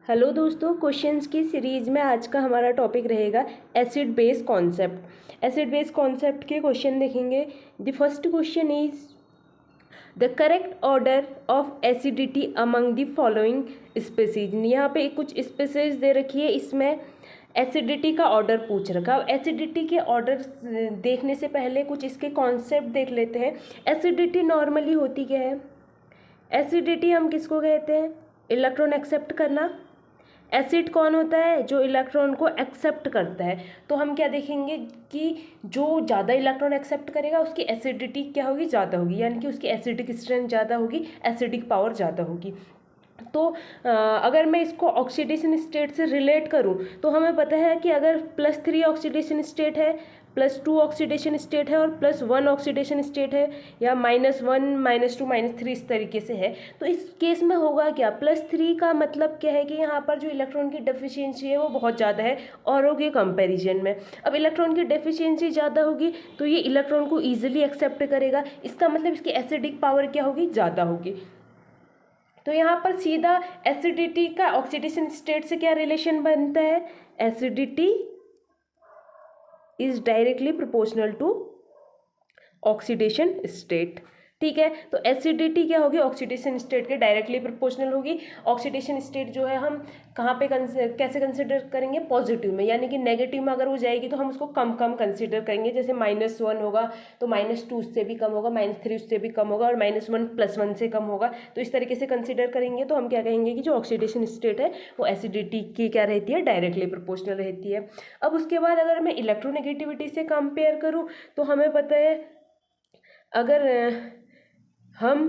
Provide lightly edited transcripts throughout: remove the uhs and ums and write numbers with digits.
Hello दोस्तों, questions की series में आज का हमारा टॉपिक रहेगा acid base concept. Acid base concept के क्वेश्चन देखेंगे। The first question is the correct order of acidity among the following species. यहाँ पे कुछ स्पीसीज दे रखी है, इसमें एसिडिटी का ऑर्डर पूछ रखा। अब एसिडिटी के ऑर्डर देखने से पहले कुछ इसके कॉन्सेप्ट देख लेते हैं। एसिडिटी नॉर्मली होती क्या है? एसिडिटी हम किसको कहते हैं? इलेक्ट्रॉन एक्सेप्ट करना। एसिड कौन होता है? जो इलेक्ट्रॉन को एक्सेप्ट करता है। तो हम क्या देखेंगे कि जो ज़्यादा इलेक्ट्रॉन एक्सेप्ट करेगा उसकी एसिडिटी क्या होगी? ज़्यादा होगी, यानी कि उसकी एसिडिक स्ट्रेंथ ज़्यादा होगी, एसिडिक पावर ज़्यादा होगी। तो अगर मैं इसको ऑक्सीडेशन स्टेट से रिलेट करूं तो हमें पता है कि अगर +3 ऑक्सीडेशन स्टेट है, +2 ऑक्सीडेशन स्टेट है और +1 ऑक्सीडेशन स्टेट है, या -1 -2 -3 इस तरीके से है, तो इस केस में होगा क्या? +3 का मतलब क्या है कि यहाँ पर जो इलेक्ट्रॉन की डेफिशिएंसी है वो बहुत ज़्यादा है औरों के कंपैरिजन में। अब इलेक्ट्रॉन की डेफिशिएंसी ज़्यादा होगी तो ये इलेक्ट्रॉन को ईजिली एक्सेप्ट करेगा, इसका मतलब इसकी एसिडिक पावर क्या होगी? ज़्यादा होगी। तो यहाँ पर सीधा एसिडिटी का ऑक्सीडेशन स्टेट से क्या रिलेशन बनता है? Acidity is directly proportional to oxidation state. ठीक है, तो एसिडिटी क्या होगी? ऑक्सीडेशन स्टेट के डायरेक्टली प्रोपोर्शनल होगी। ऑक्सीडेशन स्टेट जो है हम कहाँ पे कैसे कंसिडर करेंगे? पॉजिटिव में, यानी कि नेगेटिव में अगर वो जाएगी तो हम उसको कम कम कंसिडर करेंगे। जैसे -1 होगा तो -2 उससे भी कम होगा, -3 उससे भी कम होगा और -1 +1 से कम होगा। तो इस तरीके से कंसिडर करेंगे तो हम क्या कहेंगे कि जो ऑक्सीडेशन स्टेट है वो एसिडिटी की क्या रहती है? डायरेक्टली प्रोपोर्शनल रहती है। अब उसके बाद अगर मैं इलेक्ट्रोनेगेटिविटी से कंपेयर करूँ तो हमें पता है अगर हम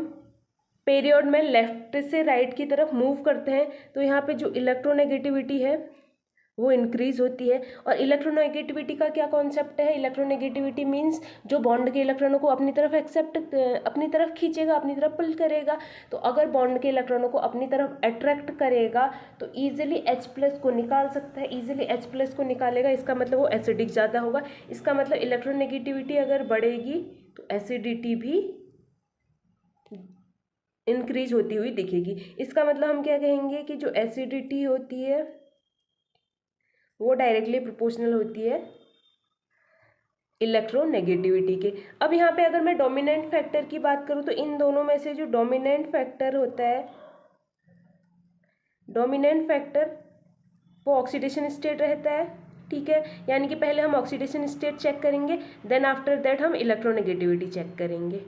पीरियड में लेफ्ट से राइट की तरफ मूव करते हैं तो यहाँ पे जो इलेक्ट्रोनेगेटिविटी है वो इंक्रीज होती है। और इलेक्ट्रोनेगेटिविटी का क्या कॉन्सेप्ट है? इलेक्ट्रोनेगेटिविटी मीन्स जो बॉन्ड के इलेक्ट्रॉनों को अपनी तरफ अपनी तरफ खींचेगा, अपनी तरफ पुल करेगा। तो अगर बॉन्ड के इलेक्ट्रॉनों को अपनी तरफ अट्रैक्ट करेगा तो ईजिली H+ को निकाल सकता है, ईजिली H+ को निकालेगा, इसका मतलब वो एसिडिक ज़्यादा होगा। इसका मतलब इलेक्ट्रोनेगेटिविटी अगर बढ़ेगी तो एसिडिटी भी इंक्रीज होती हुई दिखेगी। इसका मतलब हम क्या कहेंगे कि जो एसिडिटी होती है वो डायरेक्टली प्रोपोर्शनल होती है इलेक्ट्रोनेगेटिविटी के। अब यहाँ पे अगर मैं डोमिनेंट फैक्टर की बात करूँ तो इन दोनों में से जो डोमिनेंट फैक्टर होता है, डोमिनेंट फैक्टर वो ऑक्सीडेशन स्टेट रहता है। ठीक है, यानी कि पहले हम ऑक्सीडेशन स्टेट चेक करेंगे, देन आफ्टर दैट हम इलेक्ट्रोनेगेटिविटी चेक करेंगे।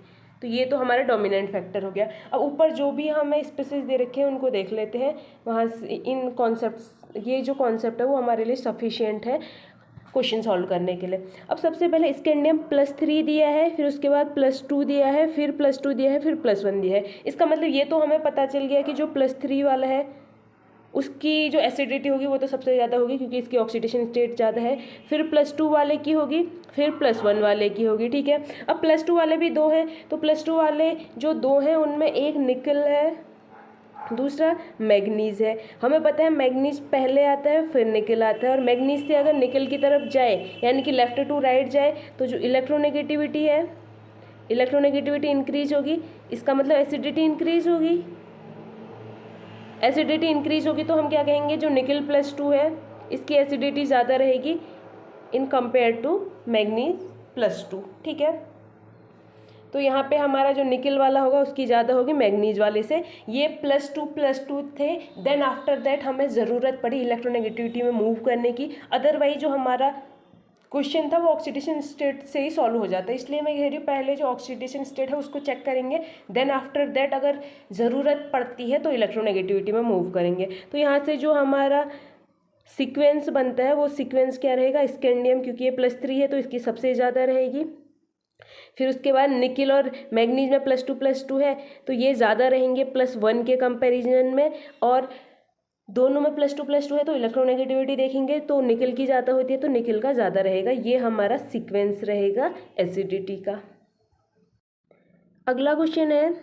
तो ये तो हमारा डोमिनेंट फैक्टर हो गया। अब ऊपर जो भी हमें स्पीसीज दे रखे हैं उनको देख लेते हैं। वहाँ से इन कॉन्सेप्ट्स, ये जो कॉन्सेप्ट है वो हमारे लिए सफिशिएंट है क्वेश्चन सॉल्व करने के लिए। अब सबसे पहले स्कैंडियम +3 दिया है, फिर उसके बाद +2 दिया है, फिर +2 दिया है, फिर +1 दिया है। इसका मतलब ये तो हमें पता चल गया कि जो +3 वाला है उसकी जो एसिडिटी होगी वो तो सबसे ज़्यादा होगी क्योंकि इसकी ऑक्सीडेशन स्टेट ज़्यादा है। फिर +2 वाले की होगी, फिर +1 वाले की होगी। ठीक है, अब +2 वाले भी दो हैं, तो +2 वाले जो दो हैं उनमें एक निकल है, दूसरा मैग्नीज है। हमें पता है मैग्नीज पहले आता है फिर निकल आता है, और मैग्नीज से अगर निकल की तरफ जाए यानी कि लेफ्ट टू राइट जाए तो जो इलेक्ट्रोनेगेटिविटी है, इलेक्ट्रोनेगेटिविटी इंक्रीज होगी, इसका मतलब एसिडिटी इंक्रीज होगी। एसिडिटी इंक्रीज होगी तो हम क्या कहेंगे? जो निकल +2 है इसकी एसिडिटी ज़्यादा रहेगी इन कंपेयर टू मैग्नीज +2। ठीक है, तो यहाँ पे हमारा जो निकल वाला होगा उसकी ज़्यादा होगी मैग्नीज वाले से। ये +2 थे, देन आफ्टर दैट हमें ज़रूरत पड़ी इलेक्ट्रोनेगेटिविटी में मूव करने की। अदरवाइज जो हमारा क्वेश्चन था वो ऑक्सीडेशन स्टेट से ही सॉल्व हो जाता है। इसलिए मैं कह रही हूँ पहले जो ऑक्सीडेशन स्टेट है उसको चेक करेंगे, देन आफ्टर दैट अगर ज़रूरत पड़ती है तो इलेक्ट्रोनेगेटिविटी में मूव करेंगे। तो यहाँ से जो हमारा सीक्वेंस बनता है वो सीक्वेंस क्या रहेगा? स्कैंडियम, क्योंकि ये +3 है तो इसकी सबसे ज़्यादा रहेगी। फिर उसके बाद निकिल और मैग्नीज में +2 है तो ये ज़्यादा रहेंगे +1 के कंपैरिजन में, और दोनों में +2 है तो इलेक्ट्रोनेगेटिविटी देखेंगे तो निकल की ज़्यादा होती है तो निकल का ज़्यादा रहेगा। ये हमारा सीक्वेंस रहेगा एसिडिटी का। अगला क्वेश्चन है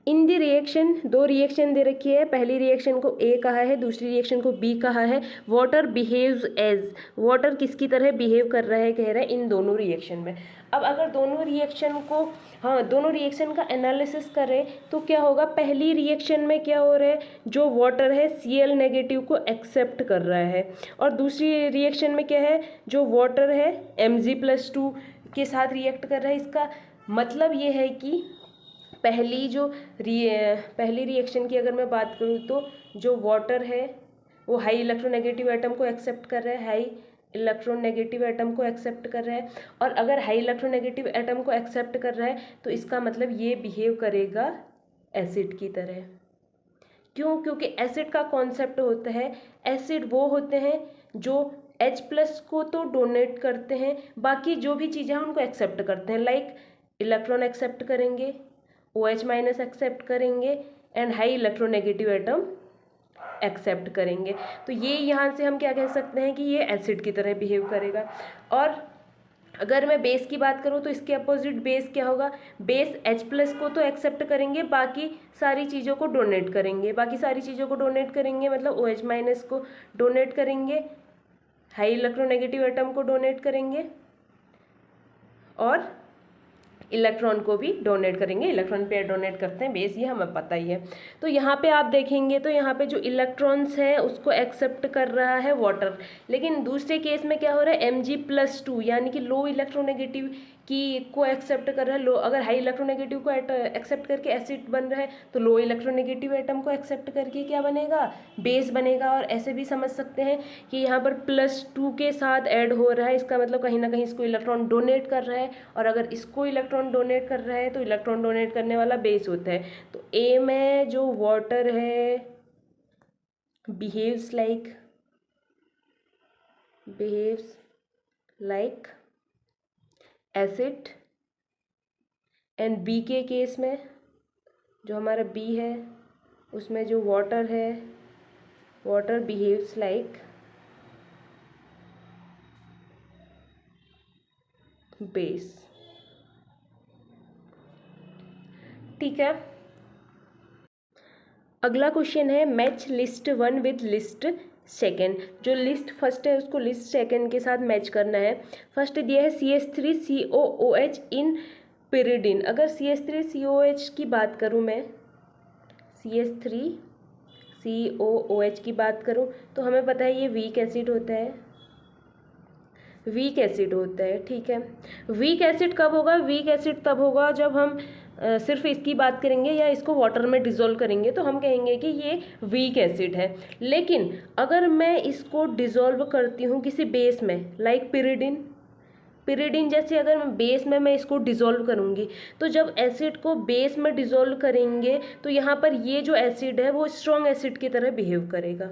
इन द रिएक्शन, दो रिएक्शन दे रखी है, पहली रिएक्शन को ए कहा है, दूसरी रिएक्शन को बी कहा है। वाटर बिहेव्स एज, वाटर किसकी तरह बिहेव कर रहा है कह रहा है इन दोनों रिएक्शन में। अब अगर दोनों रिएक्शन को, हाँ दोनों रिएक्शन का एनालिसिस करें तो क्या होगा, पहली रिएक्शन में क्या हो रहा है, जो वाटर है Cl नेगेटिव को एक्सेप्ट कर रहा है, और दूसरी रिएक्शन में क्या है, जो वाटर है Mg+2 के साथ रिएक्ट कर रहा है। इसका मतलब ये है कि पहली रिएक्शन की अगर मैं बात करूँ तो जो वाटर है वो हाई इलेक्ट्रोनेगेटिव एटम को एक्सेप्ट कर रहा है, हाई इलेक्ट्रोनेगेटिव एटम को एक्सेप्ट कर रहा है। और अगर हाई इलेक्ट्रोनेगेटिव एटम को एक्सेप्ट कर रहा है तो इसका मतलब ये बिहेव करेगा एसिड की तरह। क्यों? क्योंकि एसिड का कॉन्सेप्ट होता है, एसिड वो होते हैं जो H+ को तो डोनेट करते हैं, बाकी जो भी चीज़ें हैं उनको एक्सेप्ट करते हैं। लाइक इलेक्ट्रॉन एक्सेप्ट करेंगे, OH- एक्सेप्ट करेंगे and high electronegative atom accept करेंगे। तो ये यहाँ से हम क्या कह सकते हैं कि ये एसिड की तरह बिहेव करेगा। और अगर मैं बेस की बात करूँ तो इसके अपोजिट बेस क्या होगा, बेस H+ को तो एक्सेप्ट करेंगे, बाकी सारी चीज़ों को डोनेट करेंगे, बाकी सारी चीज़ों को डोनेट करेंगे मतलब OH- को डोनेट करेंगे, हाई इलेक्ट्रोनेगेटिव एटम को डोनेट करेंगे और इलेक्ट्रॉन को भी डोनेट करेंगे। इलेक्ट्रॉन पेयर डोनेट करते हैं बेस, ये हमें पता ही है। तो यहाँ पे आप देखेंगे तो यहाँ पे जो इलेक्ट्रॉन्स है उसको एक्सेप्ट कर रहा है वाटर, लेकिन दूसरे केस में क्या हो रहा है, Mg+2 यानी कि लो इलेक्ट्रोनेगेटिव की को एक्सेप्ट कर रहा है। लो, अगर हाई इलेक्ट्रोनेगेटिव को एक्सेप्ट करके एसिड बन रहा है तो लो इलेक्ट्रोनेगेटिव एटम को एक्सेप्ट करके क्या बनेगा, बेस बनेगा। और ऐसे भी समझ सकते हैं कि यहाँ पर +2 के साथ ऐड हो रहा है, इसका मतलब कहीं ना कहीं इसको इलेक्ट्रॉन डोनेट कर रहा है, और अगर इसको इलेक्ट्रॉन डोनेट कर रहा है तो इलेक्ट्रॉन डोनेट करने वाला बेस होता है। तो ए में जो वाटर है behaves like acid, and B के केस में जो हमारा बी है उसमें जो वाटर है, वाटर बिहेव्स लाइक बेस। ठीक है, अगला क्वेश्चन है match list 1 with list second. जो लिस्ट फर्स्ट है उसको लिस्ट सेकेंड के साथ मैच करना है। फर्स्ट दिया है CH3COOH इन pyridine। अगर CH3COOH की बात करूँ मैं, CH3COOH की बात करूँ तो हमें पता है ये वीक एसिड होता है, वीक एसिड होता है। ठीक है, वीक एसिड कब होगा, वीक एसिड तब होगा जब हम सिर्फ इसकी बात करेंगे या इसको वाटर में डिज़ोल्व करेंगे तो हम कहेंगे कि ये वीक एसिड है। लेकिन अगर मैं इसको डिज़ोल्व करती हूँ किसी बेस में, लाइक पिरिडिन जैसे अगर बेस में मैं इसको डिज़ोल्व करूँगी तो जब एसिड को बेस में डिज़ोल्व करेंगे तो यहाँ पर ये जो एसिड है वो स्ट्रॉन्ग एसिड की तरह बिहेव करेगा,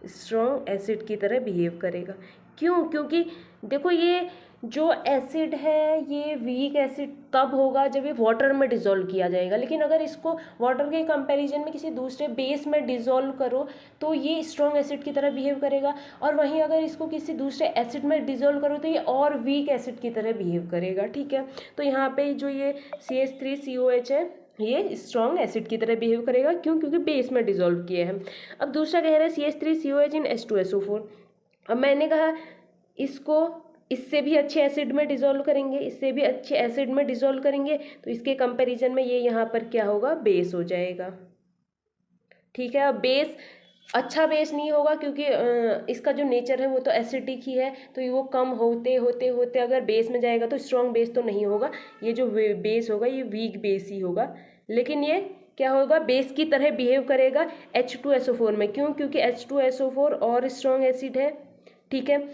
स्ट्रॉन्ग एसिड की तरह बिहेव करेगा। क्यों? क्योंकि देखो ये जो एसिड है ये वीक एसिड तब होगा जब ये वाटर में डिज़ोल्व किया जाएगा, लेकिन अगर इसको वाटर के कंपैरिजन में किसी दूसरे बेस में डिज़ोल्व करो तो ये स्ट्रॉन्ग एसिड की तरह बिहेव करेगा, और वहीं अगर इसको किसी दूसरे एसिड में डिज़ोल्व करो तो ये और वीक एसिड की तरह बिहेव करेगा। ठीक है, तो यहाँ पे जो ये CH3COH है ये स्ट्रॉन्ग एसिड की तरह बिहेव करेगा। क्यों? क्योंकि बेस में डिज़ोल्व किए हैं। अब दूसरा कह रहा है CH3COH इन H2SO4। अब मैंने कहा इसको इससे भी अच्छे एसिड में डिज़ोल्व करेंगे, इससे भी अच्छे एसिड में डिज़ोल्व करेंगे तो इसके कंपैरिजन में ये यहाँ पर क्या होगा, बेस हो जाएगा। ठीक है, अब बेस अच्छा बेस नहीं होगा क्योंकि इसका जो नेचर है वो तो एसिडिक ही है, तो वो कम होते होते होते अगर बेस में जाएगा तो स्ट्रॉन्ग बेस तो नहीं होगा, ये जो बेस होगा ये वीक बेस ही होगा। लेकिन ये क्या होगा, बेस की तरह बिहेव करेगा H2SO4 में। क्यों? क्योंकि H2SO4 और स्ट्रॉन्ग एसिड है। ठीक है,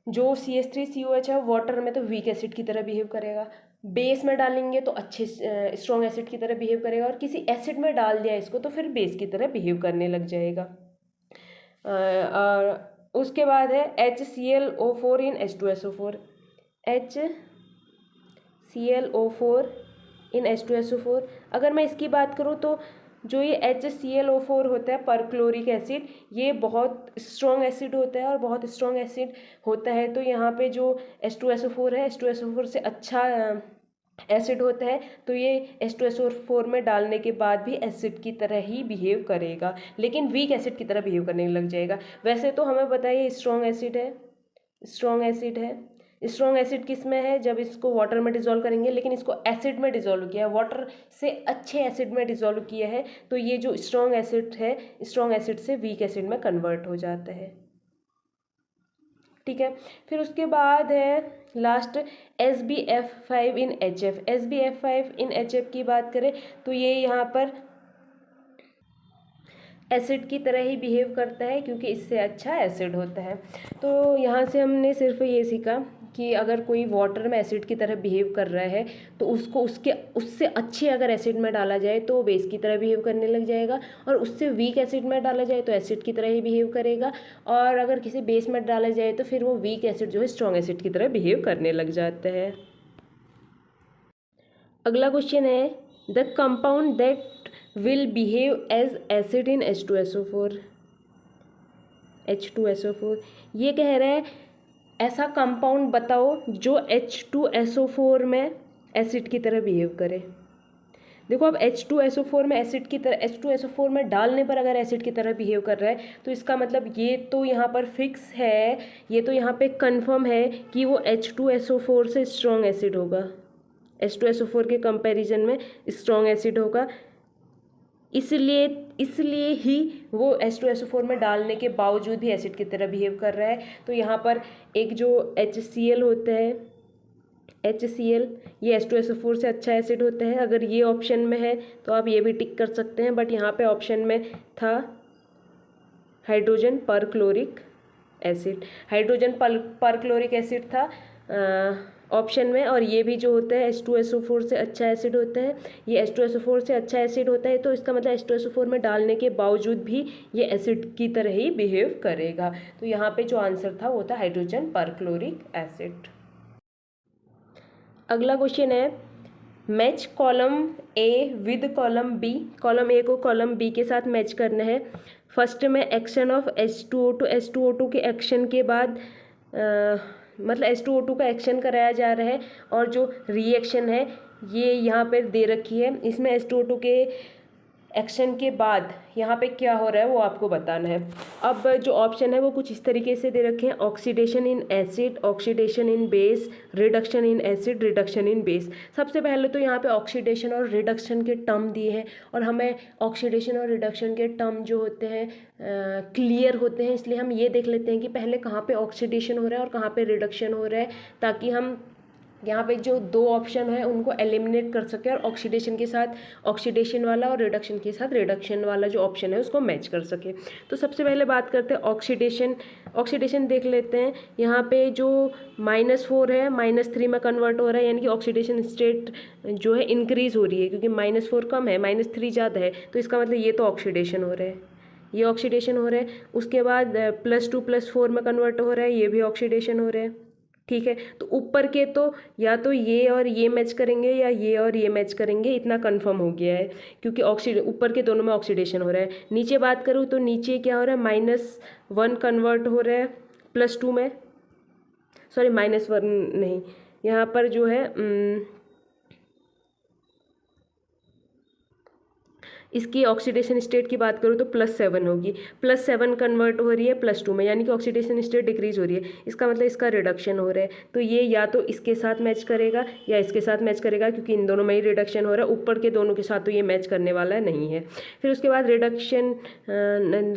जो CH3COH है वाटर में तो वीक एसिड की तरह बिहेव करेगा, बेस में डालेंगे तो अच्छे स्ट्रॉन्ग एसिड की तरह बिहेव करेगा, और किसी एसिड में डाल दिया इसको तो फिर बेस की तरह बिहेव करने लग जाएगा। और उसके बाद है HClO4 इन H2SO4। HClO4 इन H2SO4 अगर मैं इसकी बात करूँ तो जो ये HClO4 होता है परक्लोरिक एसिड, ये बहुत स्ट्रॉन्ग एसिड होता है और बहुत स्ट्रॉन्ग एसिड होता है। तो यहाँ पे जो H2SO4 है H2SO4 से अच्छा एसिड होता है तो ये H2SO4 में डालने के बाद भी एसिड की तरह ही बिहेव करेगा, लेकिन वीक एसिड की तरह बिहेव करने लग जाएगा। वैसे तो हमें बताइए स्ट्रॉन्ग एसिड है, स्ट्रॉन्ग एसिड है। स्ट्रॉन्ग एसिड किस में है? जब इसको वाटर में डिजोल्व करेंगे, लेकिन इसको एसिड में डिजोल्व किया है, वाटर से अच्छे एसिड में डिजोल्व किया है, तो ये जो स्ट्रॉन्ग एसिड है, स्ट्रॉन्ग एसिड से वीक एसिड में कन्वर्ट हो जाता है। ठीक है, फिर उसके बाद है लास्ट SbF5 इन HF। SbF5 इन HF की बात करें तो ये यहाँ पर एसिड की तरह ही बिहेव करता है, क्योंकि इससे अच्छा एसिड होता है। तो यहाँ से हमने सिर्फ ये सीखा कि अगर कोई वाटर में एसिड की तरह बिहेव कर रहा है तो उसको उससे अच्छे अगर एसिड में डाला जाए तो बेस की तरह बिहेव करने लग जाएगा, और उससे वीक एसिड में डाला जाए तो एसिड की तरह ही बिहेव करेगा, और अगर किसी बेस में डाला जाए तो फिर वो वीक एसिड जो है स्ट्रॉन्ग एसिड की तरह बिहेव करने लग जाता है। अगला क्वेश्चन है the compound that will behave as acid in H2SO4। H2SO4 ये कह रहा है ऐसा कंपाउंड बताओ जो H2SO4 में एसिड की तरह बिहेव करे। देखो अब H2SO4 में एसिड की तरह, H2SO4 में डालने पर अगर एसिड की तरह बिहेव कर रहा है तो इसका मतलब ये तो यहाँ पर फिक्स है, ये तो यहाँ पे कंफर्म है कि वो H2SO4 से स्ट्रॉन्ग एसिड होगा, H2SO4 के कंपैरिजन में स्ट्रॉन्ग एसिड होगा। इसलिए इसलिए ही वो H2SO4 में डालने के बावजूद भी एसिड की तरह बिहेव कर रहा है। तो यहाँ पर एक जो HCl होता है, HCl ये H2SO4 से अच्छा एसिड होता है। अगर ये ऑप्शन में है तो आप ये भी टिक कर सकते हैं, बट यहाँ पे ऑप्शन में था hydrogen perchloric acid, hydrogen perchloric acid था ऑप्शन में, और ये भी जो होता है H2SO4 से अच्छा एसिड होता है, ये H2SO4 से अच्छा एसिड होता है, तो इसका मतलब H2SO4 में डालने के बावजूद भी ये एसिड की तरह ही बिहेव करेगा। तो यहाँ पे जो आंसर था वो था हाइड्रोजन परक्लोरिक एसिड। अगला क्वेश्चन है match column A with column B. Column A को कॉलम बी के साथ मैच करना है। फर्स्ट में एक्शन ऑफ H2O2 के एक्शन के बाद मतलब H2O2 का एक्शन कराया जा रहा है, और जो रिएक्शन है ये यहाँ पर दे रखी है। इसमें H2O2 के एक्शन के बाद यहाँ पे क्या हो रहा है वो आपको बताना है। अब जो ऑप्शन है वो कुछ इस तरीके से दे रखे हैं, oxidation in acid, oxidation in base, reduction in acid, reduction in base. सबसे पहले तो यहाँ पे ऑक्सीडेशन और रिडक्शन के टर्म दिए हैं, और हमें ऑक्सीडेशन और रिडक्शन के टर्म जो होते हैं क्लियर होते हैं, इसलिए हम ये देख लेते हैं कि पहले कहाँ पे ऑक्सीडेशन हो रहा है और कहाँ पे रिडक्शन हो रहा है, ताकि हम यहाँ पे जो दो ऑप्शन है उनको एलिमिनेट कर सके, और ऑक्सीडेशन के साथ ऑक्सीडेशन वाला और रिडक्शन के साथ रिडक्शन वाला जो ऑप्शन है उसको मैच कर सके। तो सबसे पहले बात करते हैं ऑक्सीडेशन। ऑक्सीडेशन देख लेते हैं, यहाँ पे जो -4 है -3 में कन्वर्ट हो रहा है, यानी कि ऑक्सीडेशन स्टेट जो है इंक्रीज हो रही है, क्योंकि -4 कम है -3 ज़्यादा है, तो इसका मतलब ये तो ऑक्सीडेशन हो रहा है, ये ऑक्सीडेशन हो रहा है। उसके बाद +2 +4 में कन्वर्ट हो रहा है, ये भी ऑक्सीडेशन हो रहा है। ठीक है, तो ऊपर के तो या तो ये और ये मैच करेंगे या ये और ये मैच करेंगे, इतना कंफर्म हो गया है, क्योंकि ऊपर के दोनों में ऑक्सीडेशन हो रहा है। नीचे बात करूँ तो नीचे क्या हो रहा है, -1 कन्वर्ट हो रहा है +2 में, सॉरी -1 नहीं, यहाँ पर जो है इसकी ऑक्सीडेशन स्टेट की बात करूँ तो +7 होगी, +7 कन्वर्ट हो रही है +2 में, यानी कि ऑक्सीडेशन स्टेट डिक्रीज हो रही है, इसका मतलब इसका रिडक्शन हो रहा है। तो ये या तो इसके साथ मैच करेगा या इसके साथ मैच करेगा, क्योंकि इन दोनों में ही रिडक्शन हो रहा है, ऊपर के दोनों के साथ तो ये मैच करने वाला नहीं है। फिर उसके बाद रिडक्शन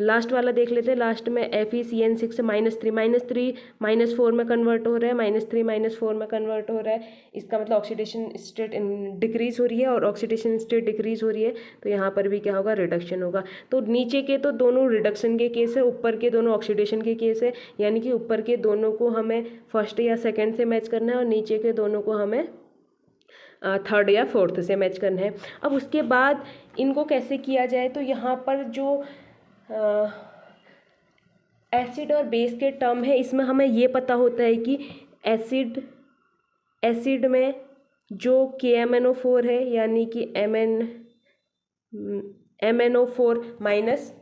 लास्ट वाला देख लेते हैं। लास्ट में FeCN6 से -3 -4 में कन्वर्ट हो रहा है, -3 -4 में कन्वर्ट हो रहा है, इसका मतलब ऑक्सीडेशन स्टेट डिक्रीज हो रही है, और ऑक्सीडेशन स्टेट डिक्रीज हो रही है तो यहाँ पर भी क्या होगा, रिडक्शन होगा। तो नीचे के तो दोनों रिडक्शन के केस है, ऊपर के दोनों ऑक्सीडेशन के केस है, यानी कि ऊपर के दोनों को हमें फर्स्ट या सेकंड से मैच करना है, और नीचे के दोनों को हमें थर्ड या फोर्थ से मैच करना है। अब उसके बाद इनको कैसे किया जाए, तो यहाँ पर जो एसिड और बेस के टर्म है, इसमें हमें ये पता होता है कि एसिड में जो KMnO4 है, यानी कि MnO4 माइनस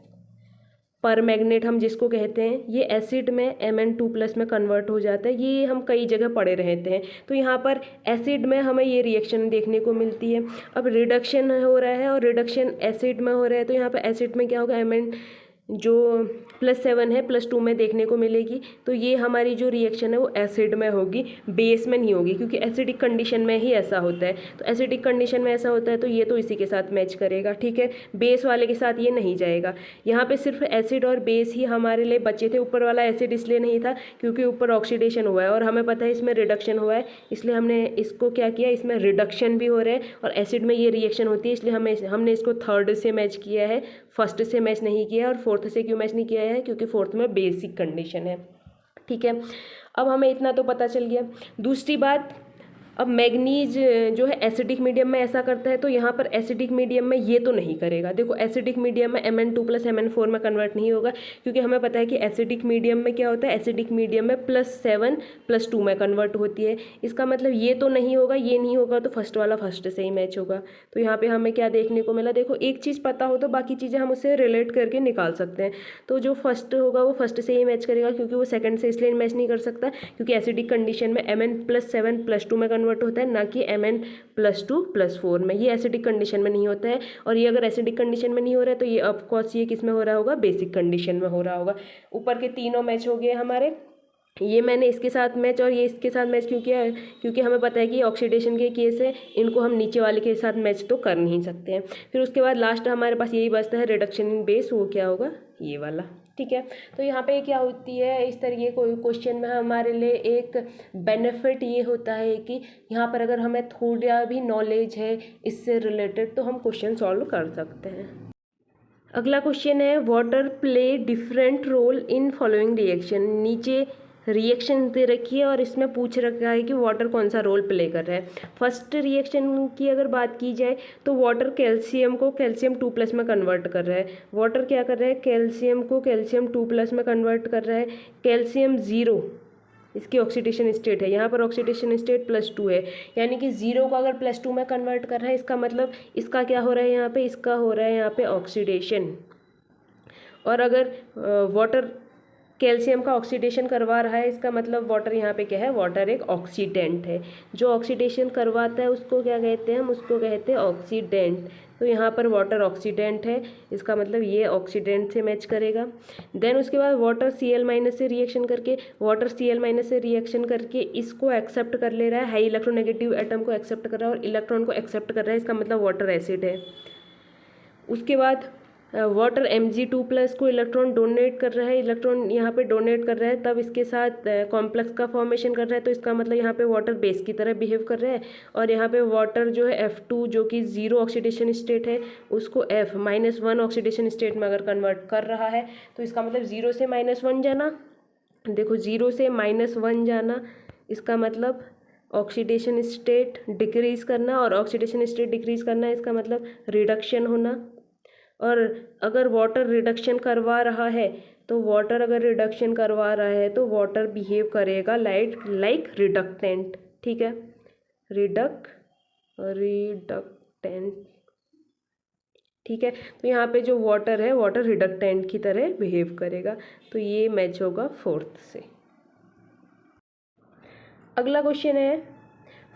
पर मैग्नेट हम जिसको कहते हैं, ये एसिड में Mn2+ में कन्वर्ट हो जाता है। ये हम कई जगह पढ़े रहते हैं। तो यहाँ पर एसिड में हमें ये रिएक्शन देखने को मिलती है। अब रिडक्शन हो रहा है और रिडक्शन एसिड में हो रहा है, तो यहाँ पर एसिड में क्या होगा, Mn जो +7 है +2 में देखने को मिलेगी। तो ये हमारी जो रिएक्शन है वो एसिड में होगी, बेस में नहीं होगी, क्योंकि एसिडिक कंडीशन में ही ऐसा होता है। तो एसिडिक कंडीशन में ऐसा होता है तो ये तो इसी के साथ मैच करेगा, ठीक है। बेस वाले के साथ ये नहीं जाएगा। यहाँ पे सिर्फ एसिड और बेस ही हमारे लिए बचे थे। ऊपर वाला एसिड इसलिए नहीं था क्योंकि ऊपर ऑक्सीडेशन हुआ है और हमें पता है इसमें रिडक्शन हुआ है, इसलिए हमने इसको क्या किया, इसमें रिडक्शन भी हो रहा है और एसिड में ये रिएक्शन होती है, इसलिए हमने इसको थर्ड से मैच किया है, फर्स्ट से मैच नहीं किया है। और फोर्थ से क्यों मैच नहीं किया है, क्योंकि फोर्थ में बेसिक कंडीशन है, ठीक है। अब हमें इतना तो पता चल गया। दूसरी बात, अब मैग्नीज जो है एसिडिक मीडियम में ऐसा करता है, तो यहाँ पर एसिडिक मीडियम में ये तो नहीं करेगा। देखो एसिडिक मीडियम में Mn2+ Mn4 में कन्वर्ट नहीं होगा, क्योंकि हमें पता है कि एसिडिक मीडियम में क्या होता है, एसिडिक मीडियम में +7 +2 में कन्वर्ट होती है। इसका मतलब ये तो नहीं होगा, ये नहीं होगा, तो फर्स्ट वाला फर्स्ट से ही मैच होगा। तो यहाँ पर हमें क्या देखने को मिला, देखो एक चीज़ पता हो तो बाकी चीज़ें हम उससे रिलेट करके निकाल सकते हैं। तो जो फर्स्ट होगा वो फर्स्ट से ही मैच करेगा, क्योंकि वो सेकंड से इसलिए मैच नहीं कर सकता क्योंकि एसिडिक कंडीशन में Mn+7 +2 में कन्वर्ट होता है, ना कि Mn+2 +4 में। ये एसिडिक कंडीशन में नहीं होता है, और ये अगर एसिडिक कंडीशन में नहीं हो रहा है तो ये ऑफकोर्स ये किस में हो रहा होगा, बेसिक कंडीशन में हो रहा होगा। ऊपर के तीनों मैच हो गए हमारे। ये मैंने इसके साथ मैच और ये इसके साथ मैच क्यों किया है, क्योंकि हमें पता है कि ऑक्सीडेशन के केस है, इनको हम नीचे वाले के साथ मैच तो कर नहीं सकते हैं। फिर उसके बाद लास्ट हमारे पास यही बचता है रिडक्शन इन बेस, वो क्या होगा, ये वाला, ठीक है। तो यहाँ पे क्या होती है, इस तरीके कोई क्वेश्चन में हमारे लिए एक बेनिफिट ये होता है कि यहाँ पर अगर हमें थोड़ा भी नॉलेज है इससे रिलेटेड तो हम क्वेश्चन सॉल्व कर सकते हैं। अगला क्वेश्चन है, water play different role in following reaction. नीचे रिएक्शन दे रखी है और इसमें पूछ रखा है कि वाटर कौन सा रोल प्ले कर रहा है। फर्स्ट रिएक्शन की अगर बात की जाए तो वाटर कैल्शियम को कैल्शियम 2+ में कन्वर्ट कर रहा है। वाटर क्या कर रहा है, कैल्शियम को कैल्शियम 2+ में कन्वर्ट कर रहा है। कैल्शियम 0 इसकी ऑक्सीडेशन स्टेट है, यहाँ पर ऑक्सीडेशन स्टेट +2 है, यानी कि 0 को अगर +2 में कन्वर्ट कर रहा है, इसका मतलब इसका क्या हो रहा है, यहाँ पे इसका हो रहा है यहाँ पे ऑक्सीडेशन। और अगर वाटर कैल्शियम का ऑक्सीडेशन करवा रहा है, इसका मतलब वाटर यहाँ पे क्या है, वाटर एक ऑक्सीडेंट है। जो ऑक्सीडेशन करवाता है उसको क्या कहते हैं, हम उसको कहते हैं ऑक्सीडेंट। तो यहाँ पर वाटर ऑक्सीडेंट है, इसका मतलब ये ऑक्सीडेंट से मैच करेगा। देन उसके बाद वाटर Cl- से रिएक्शन करके, वाटर Cl- से रिएक्शन करके इसको एक्सेप्ट कर ले रहा है, हाई इलेक्ट्रोनेगेटिव एटम को एक्सेप्ट कर रहा है और इलेक्ट्रॉन को एक्सेप्ट कर रहा है, इसका मतलब वाटर एसिड है। उसके बाद वाटर Mg2+ को इलेक्ट्रॉन डोनेट कर रहा है, इलेक्ट्रॉन यहाँ पे डोनेट कर रहा है, तब इसके साथ कॉम्प्लेक्स का फॉर्मेशन कर रहा है, तो इसका मतलब यहाँ पे वाटर बेस की तरह बिहेव कर रहा है। और यहाँ पे वाटर जो है F2 जो कि 0 ऑक्सीडेशन स्टेट है, उसको F-1 ऑक्सीडेशन स्टेट में अगर कन्वर्ट कर रहा है, तो इसका मतलब 0 से -1 जाना, देखो 0 से -1 जाना, इसका मतलब ऑक्सीडेशन स्टेट डिक्रीज़ करना, और ऑक्सीडेशन स्टेट डिक्रीज़ करना इसका मतलब रिडक्शन होना। और अगर वाटर रिडक्शन करवा रहा है, तो वाटर अगर रिडक्शन करवा रहा है तो वाटर बिहेव करेगा लाइक रिडक्टेंट, ठीक है, रिडक्टेंट, ठीक है। तो यहाँ पे जो वाटर है, वाटर रिडक्टेंट की तरह बिहेव करेगा, तो ये मैच होगा फोर्थ से। अगला क्वेश्चन है,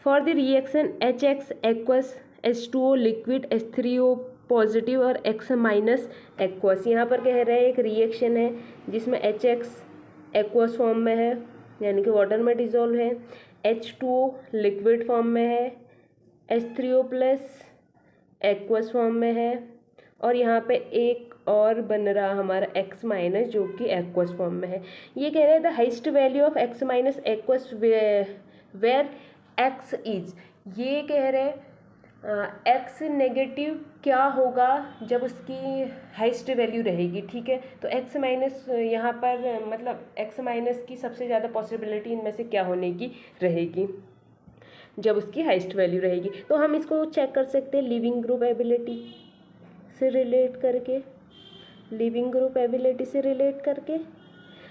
for the reaction HX aqueous H2O liquid H3O positive और X- एक्वस। यहाँ पर कह रहे हैं एक रिएक्शन है जिसमें HX एक्वस फॉर्म में है, यानी कि वाटर में डिजोल्व है, H2O लिक्विड फॉर्म में है, H3O+ एक्वस फॉर्म में है, और यहाँ पे एक और बन रहा हमारा X- जो कि एक्वस फॉर्म में है। ये कह रहे हैं the highest value of X- aqueous where X is, ये कह रहे हैं X नेगेटिव क्या होगा जब उसकी हाइस्ट वैल्यू रहेगी, ठीक है। तो X- यहाँ पर मतलब X- की सबसे ज़्यादा पॉसिबिलिटी इनमें से क्या होने की रहेगी जब उसकी हाइस्ट वैल्यू रहेगी। तो हम इसको चेक कर सकते हैं लिविंग ग्रुप एबिलिटी से रिलेट करके, लिविंग ग्रुप एबिलिटी से रिलेट करके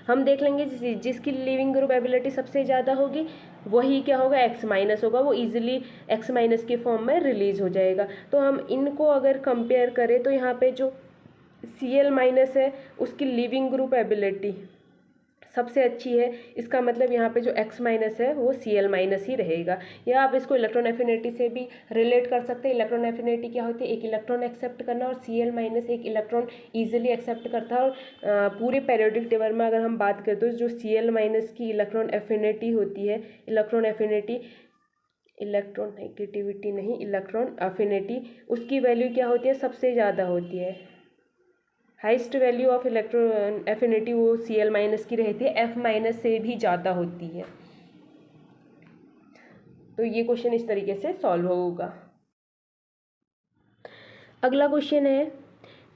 हम देख लेंगे जिसकी लिविंग ग्रुप एबिलिटी सबसे ज़्यादा होगी वही क्या होगा, X- होगा, वो इजीली X- के फॉर्म में रिलीज हो जाएगा। तो हम इनको अगर कंपेयर करें तो यहाँ पे जो Cl माइनस है उसकी लिविंग ग्रुप एबिलिटी सबसे अच्छी है, इसका मतलब यहाँ पे जो X माइनस है वो Cl माइनस ही रहेगा। या आप इसको इलेक्ट्रॉन एफिनिटी से भी रिलेट कर सकते हैं। इलेक्ट्रॉन एफिनिटी क्या होती है, एक इलेक्ट्रॉन एक्सेप्ट करना, और Cl माइनस एक इलेक्ट्रॉन ईजिली एक्सेप्ट करता है। और पूरे पेरियोडिक टेबल में अगर हम बात करें तो जो Cl माइनस की इलेक्ट्रॉन एफिनिटी होती है, इलेक्ट्रॉन एफिनिटी, इलेक्ट्रॉन नेगेटिविटी नहीं, इलेक्ट्रॉन एफिनिटी, उसकी वैल्यू क्या होती है, सबसे ज़्यादा होती है। Heist value of electron affinity वो Cl माइनस की रहती है, F माइनस से भी ज़्यादा होती है। तो ये क्वेश्चन इस तरीके से सॉल्व होगा। अगला क्वेश्चन है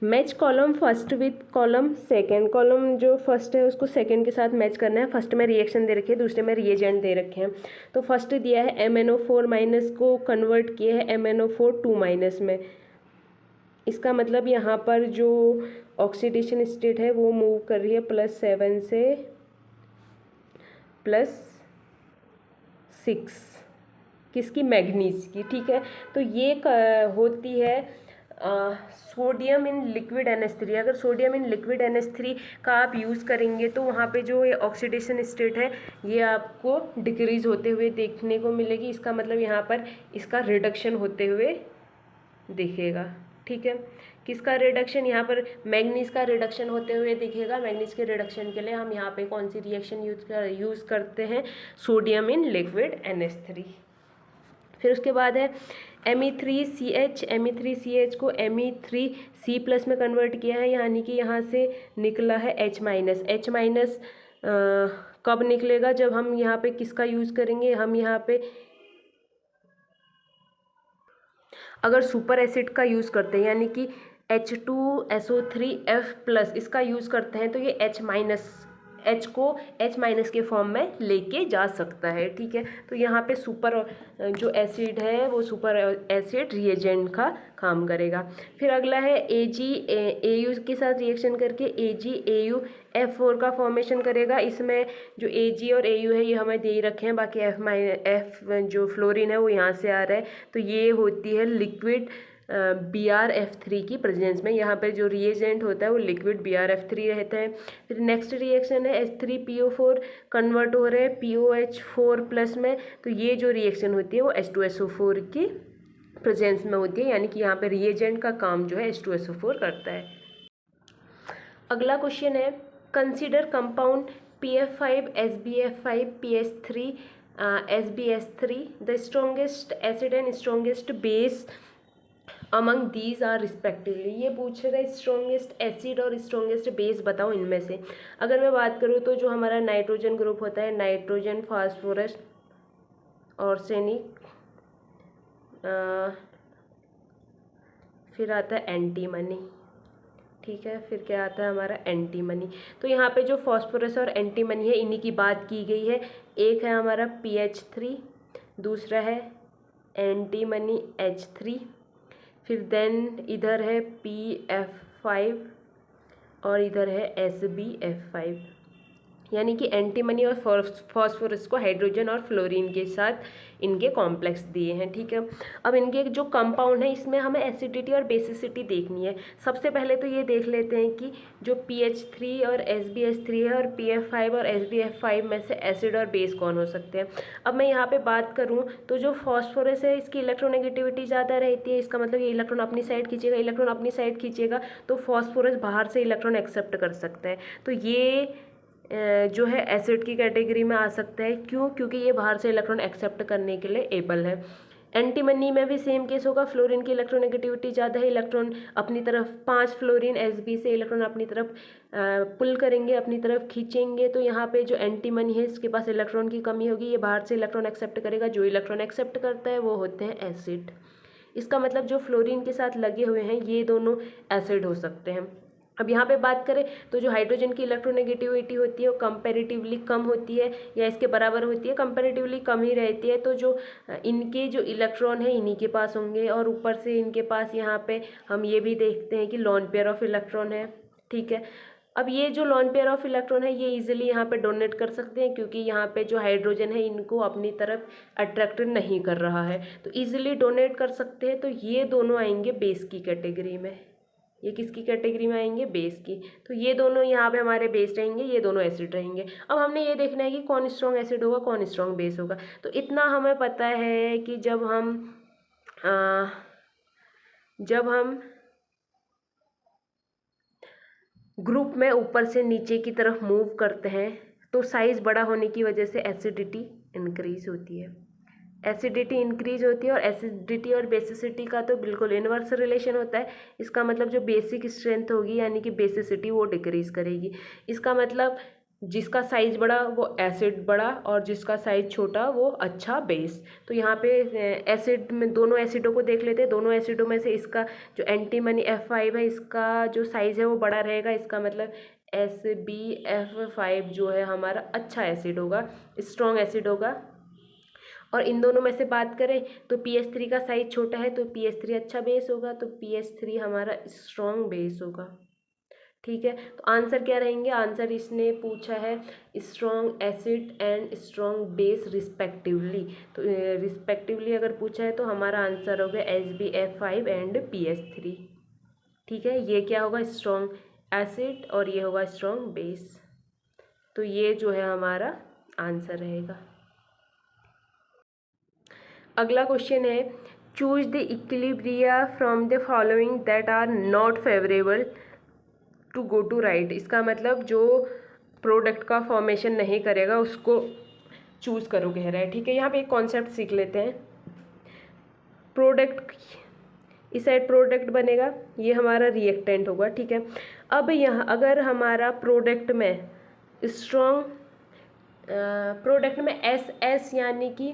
match column first with column second. Column जो फर्स्ट है उसको सेकेंड के साथ मैच करना है। फर्स्ट में रिएक्शन दे रखे हैं, दूसरे में रिएजेंट दे रखे हैं। तो फर्स्ट दिया है MnO4 माइनस को कन्वर्ट किया है MnO4 2 माइनस में। इसका मतलब यहाँ पर जो ऑक्सीडेशन स्टेट है वो मूव कर रही है +7 से +6 किसकी, मैग्नीज की। ठीक है, तो ये होती है सोडियम इन लिक्विड NH3। अगर सोडियम इन लिक्विड NH3 का आप यूज़ करेंगे तो वहाँ पे जो ये ऑक्सीडेशन स्टेट है ये आपको डिक्रीज होते हुए देखने को मिलेगी। इसका मतलब यहाँ पर इसका रिडक्शन होते हुए दिखेगा। ठीक है, किसका रिडक्शन, यहाँ पर मैग्नीज का रिडक्शन होते हुए दिखेगा। मैग्नीज के रिडक्शन के लिए हम यहाँ पे कौन सी रिएक्शन यूज़ करते हैं, सोडियम इन लिक्विड NH3। फिर उसके बाद है Me3CH। Me3CH को Me3C+ में कन्वर्ट किया है, यानी कि यहाँ से निकला है H माइनस। H माइनस कब निकलेगा, जब हम यहाँ पे किसका यूज़ करेंगे, हम यहाँ पे अगर सुपर एसिड का यूज़ करते हैं, यानी कि H2SO3F+ इसका यूज़ करते हैं, तो ये H को H माइनस के फॉर्म में लेके जा सकता है। ठीक है, तो यहाँ पे सुपर जो एसिड है वो सुपर एसिड रिएजेंट का काम करेगा। फिर अगला है AgAU के साथ रिएक्शन करके AgAuF4 का फॉर्मेशन करेगा। इसमें जो Ag और AU है ये हमें दे ही रखे हैं, बाकी F जो फ्लोरीन है वो यहाँ से आ रहा है। तो ये होती है लिक्विड BrF3 की प्रेजेंस में। यहाँ पे जो रिएजेंट होता है वो लिक्विड BrF3 रहता है। फिर नेक्स्ट रिएक्शन है H3PO4 कन्वर्ट हो रहे हैं POH4+ में। तो ये जो रिएक्शन होती है वो H2SO4 की प्रेजेंस में होती है, यानी कि यहाँ पे रिएजेंट का काम जो है H2SO4 करता है। अगला क्वेश्चन है consider compound PF5 SBF5 PS3 SBS3 the strongest acid and strongest base among these are respectively. ये पूछ रहे हैं स्ट्रॉन्गेस्ट एसिड और स्ट्रॉन्गेस्ट बेस बताओ इनमें से। अगर मैं बात करूँ तो जो हमारा नाइट्रोजन ग्रुप होता है, नाइट्रोजन, फास्फोरस, ऑर्सेनिक, फिर आता है एंटीमनी। ठीक है, फिर क्या आता है हमारा एंटीमनी। तो यहाँ पे जो फास्फोरस और एंटीमनी है इन्हीं की बात की गई है। एक है हमारा PH3, दूसरा है एंटीमनी H3, फिर देन इधर है PF5 और इधर है SBF5, यानी कि एंटीमनी और फास्फोरस को हाइड्रोजन और फ्लोरीन के साथ इनके कॉम्प्लेक्स दिए हैं। ठीक है, अब इनके जो कंपाउंड है इसमें हमें एसिडिटी और बेसिसिटी देखनी है। सबसे पहले तो ये देख लेते हैं कि जो PH3 और SBH3 है और PF5 और SBF5 में से एसिड और बेस कौन हो सकते हैं। अब मैं यहाँ पे बात करूँ तो जो फास्फोरस है इसकी इलेक्ट्रोनेगेटिविटी ज़्यादा रहती है। इसका मतलब ये इलेक्ट्रॉन अपनी साइड खींचेगा, इलेक्ट्रॉन अपनी साइड खींचेगा तो फास्फोरस बाहर से इलेक्ट्रॉन एक्सेप्ट कर सकता है। तो ये जो है एसिड की कैटेगरी में आ सकता है। क्यों, क्योंकि ये बाहर से इलेक्ट्रॉन एक्सेप्ट करने के लिए एबल है। एंटीमनी में भी सेम केस होगा, फ्लोरीन की इलेक्ट्रोनेगेटिविटी ज़्यादा है, इलेक्ट्रॉन अपनी तरफ 5 फ्लोरीन Sb से इलेक्ट्रॉन अपनी तरफ पुल करेंगे, अपनी तरफ खींचेंगे। तो यहाँ पे जो एंटीमनी है इसके पास इलेक्ट्रॉन की कमी होगी, ये बाहर से इलेक्ट्रॉन एक्सेप्ट करेगा। जो इलेक्ट्रॉन एक्सेप्ट करता है वो होते हैं एसिड। इसका मतलब जो फ्लोरीन के साथ लगे हुए हैं ये दोनों एसिड हो सकते हैं। अब यहाँ पे बात करें तो जो हाइड्रोजन की इलेक्ट्रोनेगेटिविटी होती है वो कंपैरेटिवली कम होती है या इसके बराबर होती है, कंपैरेटिवली कम ही रहती है। तो जो इनके जो इलेक्ट्रॉन है इन्हीं के पास होंगे, और ऊपर से इनके पास यहाँ पे हम ये भी देखते हैं कि लॉन पेयर ऑफ इलेक्ट्रॉन है। ठीक है, अब ये जो लॉन पेयर ऑफ इलेक्ट्रॉन है ये इजीली यहाँ पे डोनेट कर सकते हैं, क्योंकि यहाँ पे जो हाइड्रोजन है इनको अपनी तरफ अट्रैक्ट नहीं कर रहा है, तो इजीली डोनेट कर सकते हैं। तो ये दोनों आएंगे बेस की कैटेगरी में। ये किसकी कैटेगरी में आएंगे, बेस की। तो ये दोनों यहाँ पे हमारे बेस रहेंगे, ये दोनों एसिड रहेंगे। अब हमने ये देखना है कि कौन स्ट्रॉन्ग एसिड होगा, कौन स्ट्रॉन्ग बेस होगा। तो इतना हमें पता है कि जब हम ग्रुप में ऊपर से नीचे की तरफ मूव करते हैं तो साइज़ बड़ा होने की वजह से एसिडिटी इंक्रीज होती है। एसिडिटी इंक्रीज होती है और एसिडिटी और बेसिसिटी का तो बिल्कुल इनवर्स रिलेशन होता है। इसका मतलब जो बेसिक स्ट्रेंथ होगी यानी कि बेसिसिटी वो डिक्रीज करेगी। इसका मतलब जिसका साइज़ बड़ा वो एसिड बड़ा और जिसका साइज़ छोटा वो अच्छा बेस। तो यहाँ पे एसिड में दोनों एसिडों को देख लेते हैं। दोनों एसिडों में से इसका जो एंटीमनी F5 है इसका जो साइज़ है वो बड़ा रहेगा। इसका मतलब SbF5 जो है हमारा अच्छा एसिड होगा, स्ट्रॉन्ग एसिड होगा। और इन दोनों में से बात करें तो PS3 का साइज छोटा है तो PS3 अच्छा बेस होगा, तो PS3 हमारा स्ट्रॉन्ग बेस होगा। ठीक है, तो आंसर क्या रहेंगे, आंसर इसने पूछा है strong acid and strong base respectively. तो रिस्पेक्टिवली अगर पूछा है तो हमारा आंसर होगा SbF5 एंड PS3। ठीक है, ये क्या होगा, स्ट्रॉन्ग एसिड और ये होगा स्ट्रॉन्ग बेस। तो ये जो है हमारा आंसर रहेगा। अगला क्वेश्चन है, choose the equilibria from the following that are not favourable to go to right. इसका मतलब जो प्रोडक्ट का फॉर्मेशन नहीं करेगा उसको चूज करो कह रहा है। ठीक है, यहाँ पे एक कॉन्सेप्ट सीख लेते हैं। प्रोडक्ट, इस साइड प्रोडक्ट बनेगा, ये हमारा रिएक्टेंट होगा। ठीक है, अब यहाँ अगर हमारा प्रोडक्ट में स्ट्रॉन्ग प्रोडक्ट में एस यानी कि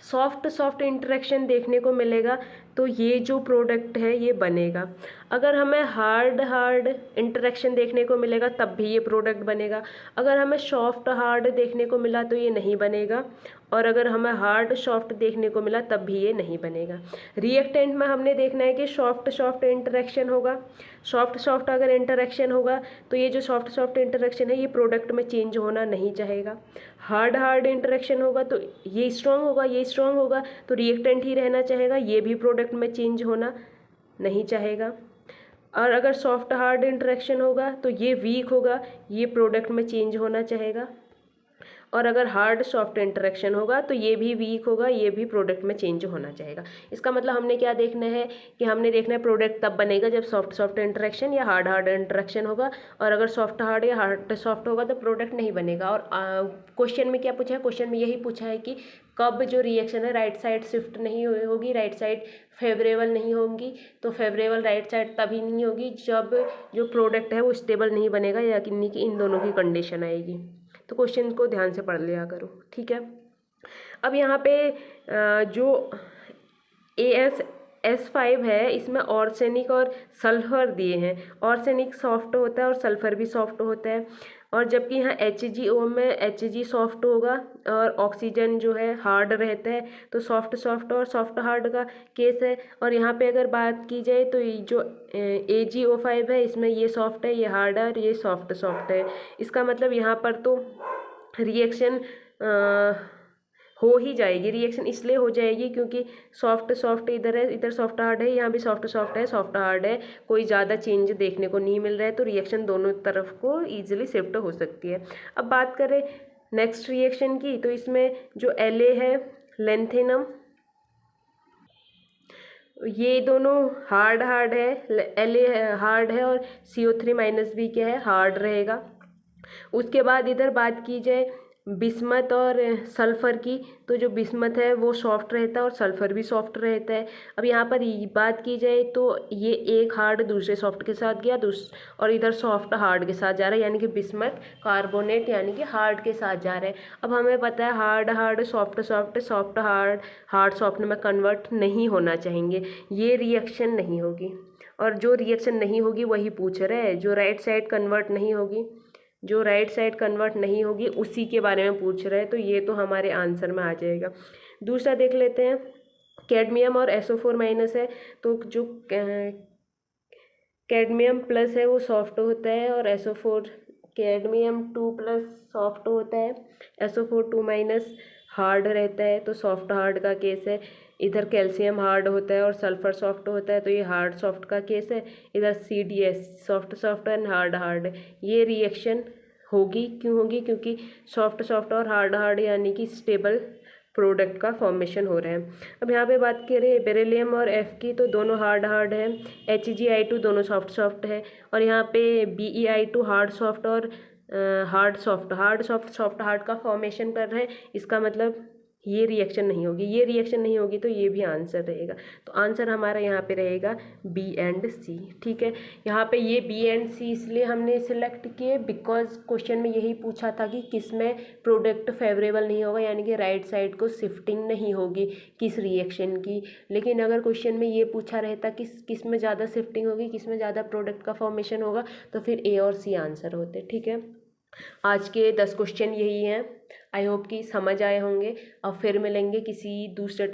सॉफ्ट इंटरेक्शन देखने को मिलेगा तो ये जो प्रोडक्ट है ये बनेगा। अगर हमें हार्ड इंटरेक्शन देखने को मिलेगा तब भी ये प्रोडक्ट बनेगा। अगर हमें सॉफ्ट हार्ड देखने को मिला तो ये नहीं बनेगा, और अगर हमें हार्ड सॉफ्ट देखने को मिला तब भी ये नहीं बनेगा। रिएक्टेंट में हमने देखना है कि सॉफ्ट इंटरेक्शन होगा। सॉफ्ट अगर इंटरेक्शन होगा तो ये जो सॉफ्ट इंटरेक्शन है ये प्रोडक्ट में चेंज होना नहीं चाहेगा। हार्ड इंटरेक्शन होगा तो ये स्ट्रॉन्ग होगा तो रिएक्टेंट ही रहना चाहेगा, ये भी प्रोडक्ट में चेंज होना नहीं चाहेगा। और अगर सॉफ्ट हार्ड इंटरेक्शन होगा तो ये वीक होगा, ये प्रोडक्ट में चेंज होना चाहेगा। और अगर हार्ड सॉफ्ट इंटरेक्शन होगा तो ये भी वीक होगा, ये भी प्रोडक्ट में चेंज होना चाहेगा। इसका मतलब हमने क्या देखना है कि हमने देखना है प्रोडक्ट तब बनेगा जब सॉफ्ट इंटरेक्शन या हार्ड इंटरेक्शन होगा, और अगर सॉफ्ट हार्ड या हार्ड सॉफ्ट होगा तो प्रोडक्ट नहीं बनेगा। और क्वेश्चन में क्या पूछा है, क्वेश्चन में यही पूछा है कि कब जो रिएक्शन है राइट साइड शिफ्ट नहीं होगी, राइट साइड फेवरेबल नहीं होंगी। तो फेवरेबल राइट साइड तभी नहीं होगी जब जो प्रोडक्ट है वो स्टेबल नहीं बनेगा, यानी कि इन दोनों की कंडीशन आएगी। तो क्वेश्चन को ध्यान से पढ़ लिया करो। ठीक है, अब यहाँ पे जो AsS5 है इसमें ऑर्सेनिक और सल्फर दिए हैं। ऑर्सेनिक सॉफ्ट होता है और सल्फर भी सॉफ्ट होता है, और जबकि यहाँ HgO में Hg सॉफ्ट होगा और ऑक्सीजन जो है हार्ड रहता है। तो सॉफ्ट और सॉफ्ट हार्ड का केस है। और यहाँ पे अगर बात की जाए तो ये जो AgO5 है इसमें ये सॉफ्ट है, ये हार्ड है और ये सॉफ्ट है। इसका मतलब यहाँ पर तो रिएक्शन हो ही जाएगी। रिएक्शन इसलिए हो जाएगी क्योंकि सॉफ्ट इधर है, इधर सॉफ्ट हार्ड है, यहाँ भी सॉफ्ट है, सॉफ्ट हार्ड है, कोई ज़्यादा चेंज देखने को नहीं मिल रहा है। तो रिएक्शन दोनों तरफ को ईजिली शिफ्ट हो सकती है। अब बात करें नेक्स्ट रिएक्शन की, तो इसमें जो La है, लेंथेनम, ये दोनों हार्ड है। La हार्ड है और CO3- भी क्या है, हार्ड रहेगा। उसके बाद इधर बात की जाए बिस्मत और सल्फ़र की, तो जो बिस्मत है वो सॉफ्ट रहता है और सल्फ़र भी सॉफ्ट रहता है। अब यहाँ पर बात की जाए तो ये एक हार्ड दूसरे सॉफ्ट के साथ गया, और इधर सॉफ्ट हार्ड के साथ जा रहा है, यानी कि बिस्मत कार्बोनेट यानी कि हार्ड के साथ जा रहा है। अब हमें पता है हार्ड सॉफ्ट हार्ड सॉफ्ट में कन्वर्ट नहीं होना चाहेंगे, ये रिएक्शन नहीं होगी। और जो रिएक्शन नहीं होगी वही पूछ रहा है, जो राइट साइड कन्वर्ट नहीं होगी उसी के बारे में पूछ रहे हैं। तो ये तो हमारे आंसर में आ जाएगा। दूसरा देख लेते हैं, कैडमियम और SO4- है, तो जो कैडमियम प्लस है वो सॉफ्ट होता है और SO4 कैडमियम 2+ सॉफ्ट होता है, SO4 2- हार्ड रहता है, तो सॉफ्ट हार्ड का केस है। इधर कैल्शियम हार्ड होता है और सल्फर सॉफ्ट होता है, तो ये हार्ड सॉफ्ट का केस है। इधर CDS soft soft and hard hard, ये रिएक्शन होगी। क्यों होगी? क्योंकि सॉफ्ट सॉफ्ट और हार्ड हार्ड यानी कि स्टेबल प्रोडक्ट का फॉर्मेशन हो रहा है। अब यहाँ पे बात करें बेरिलियम और F की, तो दोनों हार्ड हार्ड है। HgI2 दोनों सॉफ्ट सॉफ्ट है। और यहाँ पे BeI2 हार्ड सॉफ्ट और हार्ड सॉफ्ट हार्ड का फॉर्मेशन कर रहे हैं। इसका मतलब ये रिएक्शन नहीं होगी, ये रिएक्शन नहीं होगी, तो ये भी आंसर रहेगा। तो आंसर हमारा यहाँ पे रहेगा B एंड C। ठीक है, यहाँ पे ये B एंड C इसलिए हमने सिलेक्ट किए बिकॉज क्वेश्चन में यही पूछा था कि किस में प्रोडक्ट फेवरेबल नहीं होगा, यानी कि राइट साइड को शिफ्टिंग नहीं होगी किस रिएक्शन की। लेकिन अगर क्वेश्चन में ये पूछा रहता कि किस में ज़्यादा शिफ्टिंग होगी, किस में ज़्यादा प्रोडक्ट का फॉर्मेशन होगा, तो फिर A और C आंसर होते। ठीक है, आज के 10 क्वेश्चन यही हैं। आई होप कि समझ आए होंगे। अब फिर मिलेंगे किसी दूसरे